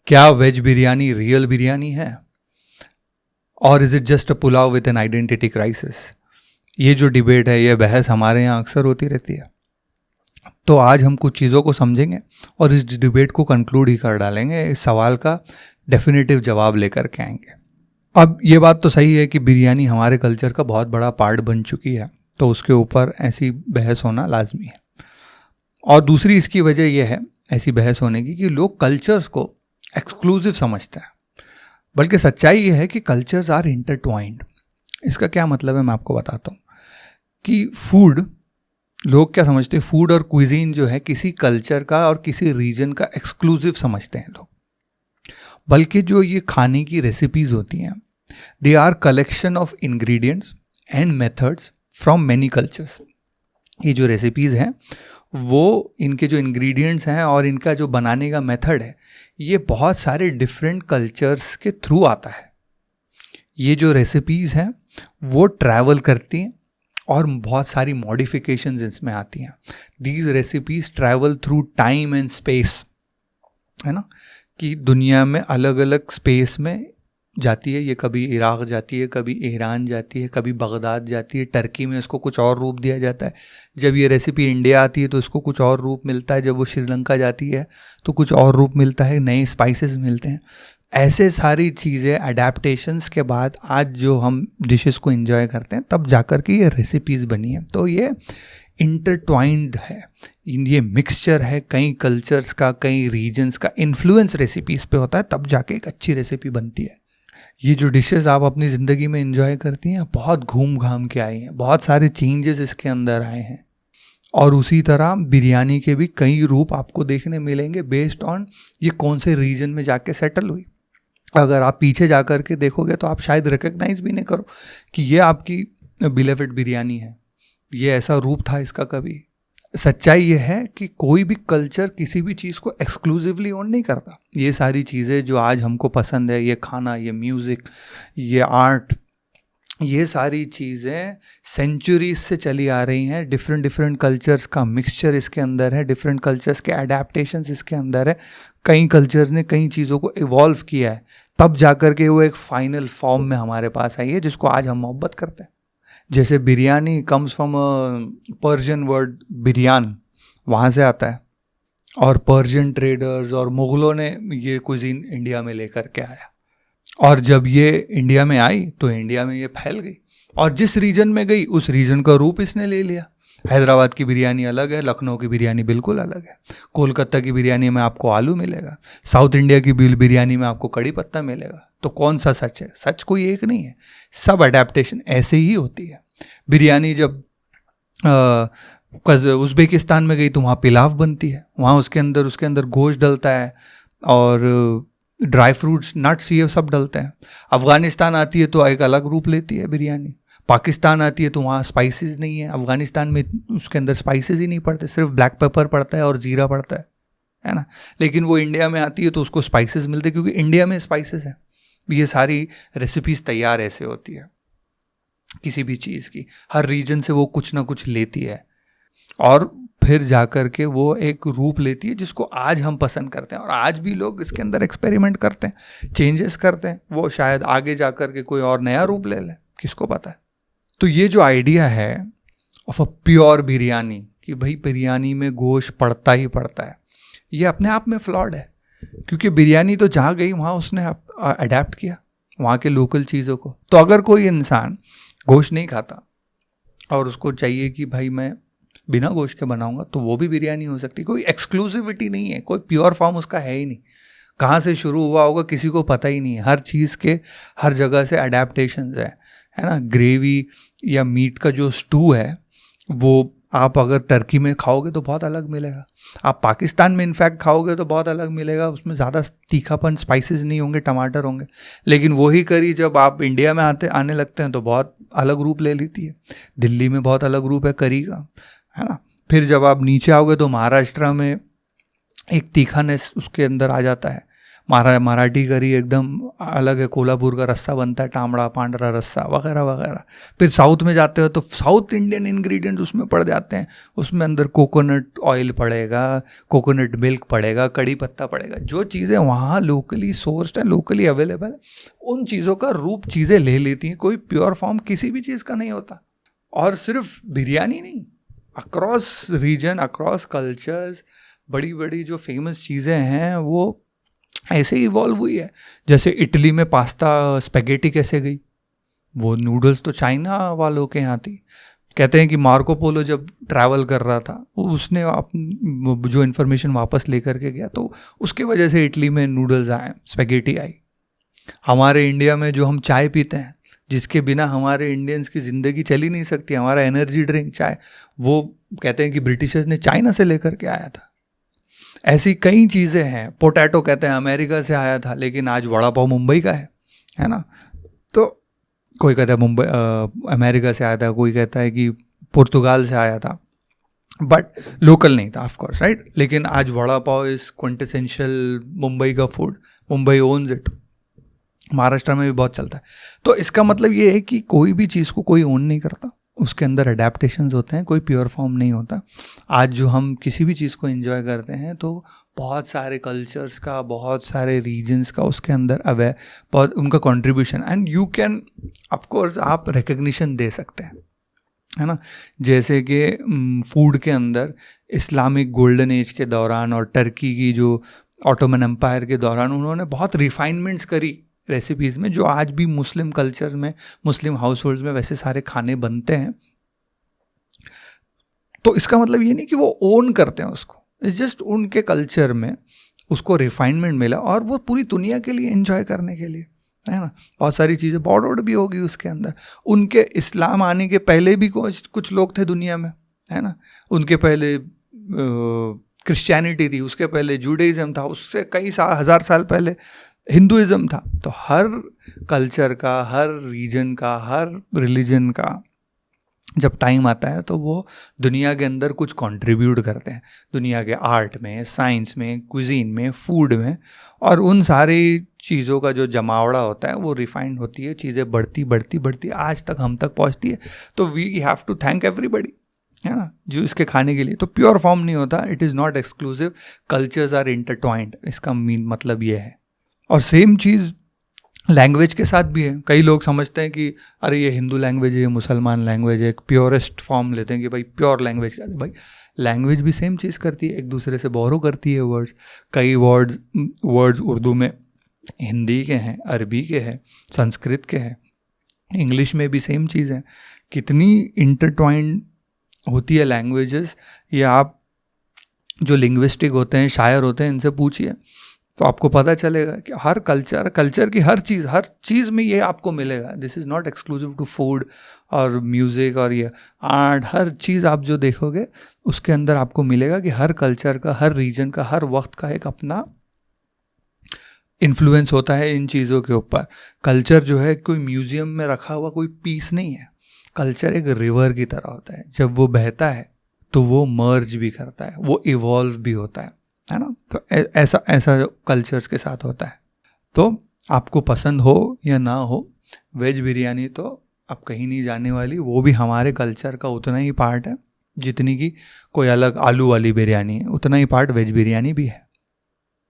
क्या veg biryani real biryani है और is it just a pulao with an identity crisis? ये जो डिबेट है, ये बहस हमारे यहाँ अक्सर होती रहती है। तो आज हम कुछ चीज़ों को समझेंगे और इस डिबेट को कंक्लूड ही कर डालेंगे, इस सवाल का डेफिनेटिव जवाब लेकर के आएंगे। अब ये बात तो सही है कि बिरयानी हमारे कल्चर का बहुत बड़ा पार्ट बन चुकी है, तो उसके ऊपर ऐसी बहस होना लाजमी है। और दूसरी इसकी वजह यह है ऐसी बहस होने की कि लोग कल्चर्स को एक्सक्लूसिव समझते हैं, बल्कि सच्चाई ये है कि कल्चर्स आर इंटरट्वाइंड। इसका क्या मतलब है मैं आपको बताता हूँ कि फूड, लोग क्या समझते हैं, फूड और क्विजीन जो है किसी कल्चर का और किसी रीजन का एक्सक्लूसिव समझते हैं लोग, बल्कि जो ये खाने की रेसिपीज होती हैं they are collection of ingredients and methods from many cultures. ये जो रेसिपीज हैं वो, इनके जो इंग्रेडिएंट्स हैं और इनका जो बनाने का मेथड है, ये बहुत सारे डिफरेंट कल्चर्स के थ्रू आता है। ये जो रेसिपीज हैं वो ट्रैवल करती हैं और बहुत सारी मॉडिफिकेशंस इसमें आती हैं। These recipes travel through time and space, है ना, कि दुनिया में अलग अलग स्पेस में जाती है। ये कभी इराक़ जाती है, कभी ईरान जाती है, कभी बगदाद जाती है, टर्की में इसको कुछ और रूप दिया जाता है। जब ये रेसिपी इंडिया आती है तो इसको कुछ और रूप मिलता है, जब वो श्रीलंका जाती है तो कुछ और रूप मिलता है, नए स्पाइसेस मिलते हैं। ऐसे सारी चीज़ें अडेप्टेशंस के बाद आज जो हम डिशेस को एंजॉय करते हैं, तब जाकर के ये रेसिपीज़ बनी है। तो ये इंटरट्वाइंड है, ये मिक्सचर है कई कल्चर्स का, कई रीजन्स का इन्फ्लुएंस रेसिपीज़ पे होता है, तब जाके एक अच्छी रेसिपी बनती है। ये जो डिशेस आप अपनी ज़िंदगी में एंजॉय करती हैं बहुत घूम घाम के आई हैं, बहुत सारे चेंजेस इसके अंदर आए हैं। और उसी तरह बिरयानी के भी कई रूप आपको देखने मिलेंगे बेस्ड ऑन ये कौन से रीजन में जाके सेटल हुई। अगर आप पीछे जा कर के देखोगे तो आप शायद रिकग्नाइज भी नहीं करो कि ये आपकी बिलेवेड बिरयानी है, ये ऐसा रूप था इसका कभी। सच्चाई ये है कि कोई भी कल्चर किसी भी चीज़ को एक्सक्लूसिवली ओन नहीं करता। ये सारी चीज़ें जो आज हमको पसंद है, ये खाना, ये म्यूज़िक, ये आर्ट, ये सारी चीज़ें सेंचुरीज से चली आ रही हैं। डिफरेंट डिफरेंट कल्चर्स का मिक्सचर इसके अंदर है, डिफरेंट कल्चर्स के अडेप्टेशंस इसके अंदर है। कई कल्चर्स ने कई चीज़ों को इवॉल्व किया है, तब जाकर के वो एक फाइनल फॉर्म में हमारे पास आई है जिसको आज हम मोहब्बत करते हैं। जैसे biryani comes from Persian word biryan, वहाँ से आता है, और पर्शियन ट्रेडर्स और मुग़लों ने ये कुजीन इंडिया में लेकर के आया, और जब ये इंडिया में आई तो इंडिया में ये फैल गई, और जिस रीजन में गई उस रीजन का रूप इसने ले लिया। हैदराबाद की बिरयानी अलग है, लखनऊ की बिरयानी बिल्कुल अलग है, कोलकाता की बिरयानी में आपको आलू मिलेगा, साउथ इंडिया की बिरयानी में आपको कड़ी पत्ता मिलेगा। तो कौन सा सच है? सच कोई एक नहीं है, सब अडेप्टेशन ऐसे ही होती है। बिरयानी जब उज़्बेकिस्तान में गई तो वहाँ पिलाव बनती है, वहाँ उसके अंदर गोश्त डलता है और ड्राई फ्रूट्स, नट्स, ये सब डलते हैं। अफ़गानिस्तान आती है तो एक अलग रूप लेती है बिरयानी। पाकिस्तान आती है तो वहाँ स्पाइसेस नहीं है, अफ़गानिस्तान में उसके अंदर स्पाइसेस ही नहीं पड़ते, सिर्फ ब्लैक पेपर पड़ता है और ज़ीरा पड़ता है ना। लेकिन वो इंडिया में आती है तो उसको स्पाइसेस मिलते हैं क्योंकि इंडिया में स्पाइसेस हैं। ये सारी रेसिपीज़ तैयार ऐसे होती है किसी भी चीज़ की, हर रीजन से वो कुछ ना कुछ लेती है और फिर जाकर के वो एक रूप लेती है जिसको आज हम पसंद करते हैं। और आज भी लोग इसके अंदर एक्सपेरिमेंट करते हैं, चेंजेस करते हैं, वो शायद आगे जाकर के कोई और नया रूप ले ले, किसको पता है। तो ये जो आइडिया है ऑफ अ प्योर बिरयानी कि भाई बिरयानी में गोश्त पड़ता ही पड़ता है, ये अपने आप में फ्लॉड है, क्योंकि बिरयानी तो जहाँ गई वहाँ उसने अडेप्ट किया वहाँ के लोकल चीज़ों को। तो अगर कोई इंसान गोश्त नहीं खाता और उसको चाहिए कि भाई मैं बिना गोश्त के बनाऊंगा, तो वो भी बिरयानी हो सकती है। कोई एक्सक्लूसिविटी नहीं है, कोई प्योर फॉर्म उसका है ही नहीं। कहाँ से शुरू हुआ होगा किसी को पता ही नहीं है। हर चीज़ के हर जगह से अडेप्टेशंस है ना। ग्रेवी या मीट का जो स्टू है वो आप अगर टर्की में खाओगे तो बहुत अलग मिलेगा, आप पाकिस्तान में इनफैक्ट खाओगे तो बहुत अलग मिलेगा। उसमें ज़्यादा तीखापन, स्पाइसेस नहीं होंगे, टमाटर होंगे। लेकिन वही करी जब आप इंडिया में आने लगते हैं तो बहुत अलग रूप ले लेती है। दिल्ली में बहुत अलग रूप है करी का, है ना। फिर जब आप नीचे आओगे तो महाराष्ट्र में एक तीखानेस उसके अंदर आ जाता है। मराठी करी एकदम अलग है, कोल्हापुर का रस्सा बनता है, तांबड़ा पांडरा रस्सा वगैरह वगैरह। फिर साउथ में जाते हो तो साउथ इंडियन इंग्रेडिएंट्स उसमें पड़ जाते हैं, उसमें अंदर कोकोनट ऑयल पड़ेगा, कोकोनट मिल्क पड़ेगा, कड़ी पत्ता पड़ेगा। जो चीज़ें वहाँ लोकली सोर्स्ड है, लोकली अवेलेबल है, उन चीज़ों का रूप चीज़ें ले लेती हैं। कोई प्योर फॉर्म किसी भी चीज़ का नहीं होता। और सिर्फ बिरयानी नहीं, अक्रॉस रीजन, अक्रॉस कल्चर्स, बड़ी बड़ी जो फेमस चीज़ें हैं वो ऐसे ही इवॉल्व हुई है। जैसे इटली में पास्ता स्पेगेटी कैसे गई, वो नूडल्स तो चाइना वालों के यहाँ थी। कहते हैं कि मार्को पोलो जब ट्रैवल कर रहा था, उसने जो इन्फॉर्मेशन वापस लेकर के गया, तो उसके वजह से इटली में नूडल्स आए, स्पेगेटी आई। हमारे इंडिया में जो हम चाय पीते हैं, जिसके बिना हमारे इंडियंस की ज़िंदगी चल ही नहीं सकती, हमारा एनर्जी ड्रिंक चाय, वो कहते हैं कि ब्रिटिशर्स ने चाइना से लेकर के आया था। ऐसी कई चीज़ें हैं। पोटैटो कहते हैं अमेरिका से आया था, लेकिन आज वड़ा पाव मुंबई का है ना। तो कोई कहता है मुंबई अमेरिका से आया था, कोई कहता है कि पुर्तगाल से आया था, बट लोकल नहीं था, ऑफ कोर्स, राइट। लेकिन आज वड़ा पाव इज़ क्विंटेसेंशियल मुंबई का food, Mumbai owns it. Maharashtra में भी बहुत चलता है। तो इसका मतलब ये है कि कोई भी चीज़ को कोई ओन नहीं करता, उसके अंदर अडेप्टेशंस होते हैं, कोई प्योर फॉर्म नहीं होता। आज जो हम किसी भी चीज़ को एंजॉय करते हैं, तो बहुत सारे कल्चर्स का, बहुत सारे रीजन्स का उसके अंदर बहुत उनका contribution, and you can of course आप रिकग्निशन दे सकते हैं, है ना। जैसे कि फूड के अंदर इस्लामिक गोल्डन एज के दौरान और टर्की की जो ऑटोमन एम्पायर के दौरान उन्होंने बहुत रिफाइनमेंट्स करी रेसिपीज़ में, जो आज भी मुस्लिम कल्चर में, मुस्लिम हाउस होल्ड्स में वैसे सारे खाने बनते हैं। तो इसका मतलब ये नहीं कि वो ओन करते हैं उसको, इट्स जस्ट उनके कल्चर में उसको रिफाइनमेंट मिला और वो पूरी दुनिया के लिए एंजॉय करने के लिए, है ना। बहुत सारी चीज़ें बॉर्डर्ड भी होगी उसके अंदर। उनके इस्लाम आने के पहले भी कुछ लोग थे दुनिया में, है ना। उनके पहले क्रिश्चियनिटी थी, उसके पहले जूडाइज़म था, उससे कई हज़ार साल पहले हिंदुइज़्म था। तो हर कल्चर का, हर रीजन का, हर रिलीजन का जब टाइम आता है तो वो दुनिया के अंदर कुछ कंट्रीब्यूट करते हैं, दुनिया के आर्ट में, साइंस में, क्विजीन में, फूड में। और उन सारी चीज़ों का जो जमावड़ा होता है वो रिफाइंड होती है, चीज़ें बढ़ती बढ़ती बढ़ती आज तक हम तक पहुंचती है। तो we have to thank everybody, है ना, जो इसके खाने के लिए। तो प्योर फॉर्म नहीं होता, it is not exclusive, cultures are intertwined, इसका मतलब ये है। और सेम चीज़ लैंग्वेज के साथ भी है। कई लोग समझते हैं कि अरे ये हिंदू लैंग्वेज है, ये मुसलमान लैंग्वेज है, एक प्योरेस्ट फॉर्म लेते हैं कि भाई प्योर लैंग्वेज का। भाई लैंग्वेज भी सेम चीज़ करती है, एक दूसरे से बोरो करती है वर्ड्स। कई वर्ड्स उर्दू में हिंदी के हैं, अरबी के हैं, संस्कृत के हैं, इंग्लिश में भी सेम चीज़ है। कितनी इंटरट्वाइंड होती है लैंग्वेजेस, ये आप जो लिंग्विस्टिक होते हैं, शायर होते हैं, इनसे पूछिए तो आपको पता चलेगा कि हर कल्चर की हर चीज़ में ये आपको मिलेगा। This is not exclusive to food और म्यूज़िक और ये आर्ट। हर चीज़ आप जो देखोगे उसके अंदर आपको मिलेगा कि हर कल्चर का, हर रीजन का, हर वक्त का एक अपना इन्फ्लुएंस होता है इन चीज़ों के ऊपर। कल्चर जो है कोई म्यूज़ियम में रखा हुआ कोई पीस नहीं है। कल्चर एक रिवर की तरह होता है, जब वो बहता है तो वो मर्ज भी करता है, वो इवॉल्व भी होता है ना। तो ऐसा कल्चर्स के साथ होता है। तो आपको पसंद हो या ना हो, वेज बिरयानी तो अब कहीं नहीं जाने वाली, वो भी हमारे कल्चर का उतना ही पार्ट है जितनी कि कोई अलग आलू वाली बिरयानी है, उतना ही पार्ट वेज बिरयानी भी है।